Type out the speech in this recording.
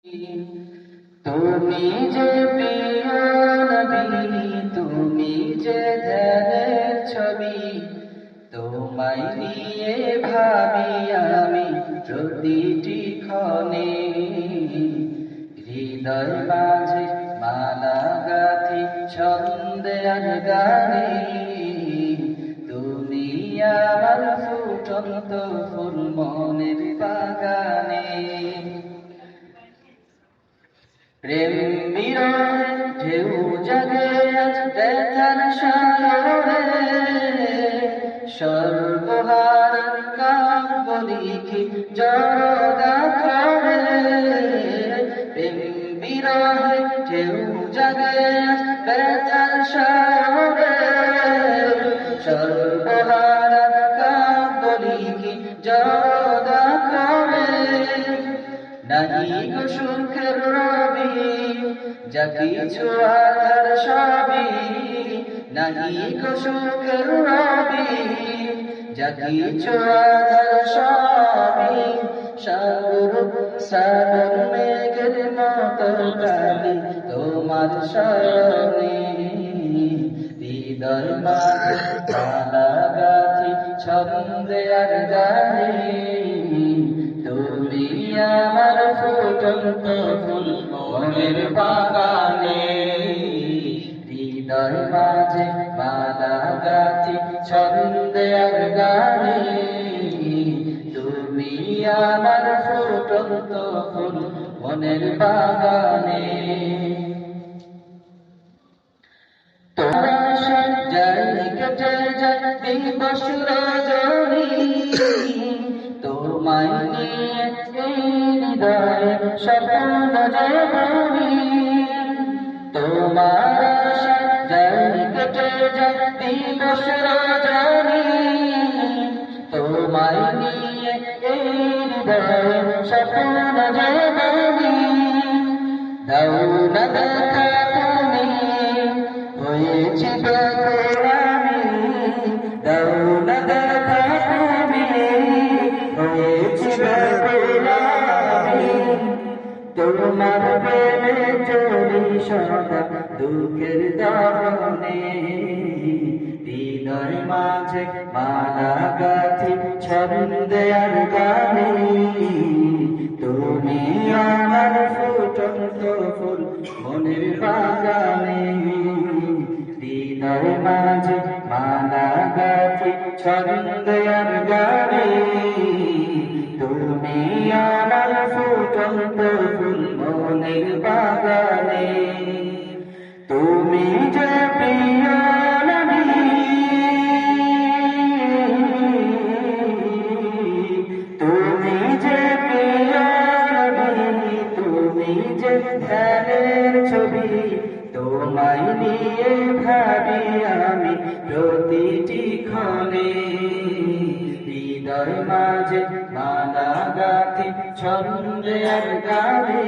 তুমি যে প্রিয় নবী, তুমি যে ধ্যানের ছবি, তোমায় নিয়ে ভাবি আমি প্রতিটি ক্ষণে। হৃদয় মাঝে মালা গাথি ছন্দে আর গানে, তুমি আমার ফুটন্ত ফুল মনের বাগানে। প্রেম বিরহে ঢেউ জাগে আজ ব্যথার সাগরে, সর্বহারার কাব্য লিখি জড়তা করে। প্রেম বিরহে ঢেউ জাগে আজ ব্যথার সাগরে, সর্বহারার কাব্য লিখি জড়তা করে। নাহি গো সুখের রবি, যা কিছু আধার সবই, নাহি গো সুখের রবি, যা কিছু আধার সবই। সাগর সাগর মেঘের মতো কালি তোমার শরণে, হৃদয় মাঝে মালা গাথি ছন্দে আর গানে। তুমি আমার ফুটন্ত ফুল মনের বাগানে, হৃদয় মাঝে মালা গাথি ছন্দে আর গানে। তুমি আমার ফুটন্ত ফুল মনের বাগানে। তোমার সাজাই কেটে যায় দিবস রজনী, তোমায় নিয়ে হৃদয়ে স্বপ্ন জীবনী। তোমার সাজাই কেটে যায় দিবস রজনী, তোমায় নিয়ে হৃদয়ে স্বপ্ন জীবনী। দাও না দেখা তুমি হয়েছি ব্যাকুল আমি, দাও না দেখা তুমি হয়েছি ব্যাকুল আমি। তোমার প্রেমে চলি সদা দুঃখের দহনে, হৃদয় মাঝে মালা গাথি ছন্দে আর গানে। তুমি আমার ফুটন্ত ফুল মনের বাগানে, হৃদয় মাঝে মালা গাথি ছন্দে আর গানে। তুমি আমার ফুটন্ত ফুল মনের বাগানে। তুমি যে প্রিয় নবী, তুমি যে প্রিয় নবী, তুমি যে ধ্যানের ছবি, তোমায় নিয়ে ভাবি আমি প্রতিটি ক্ষণে। হৃদয় মাঝে মালা গাথি ছন্দে আর গানে।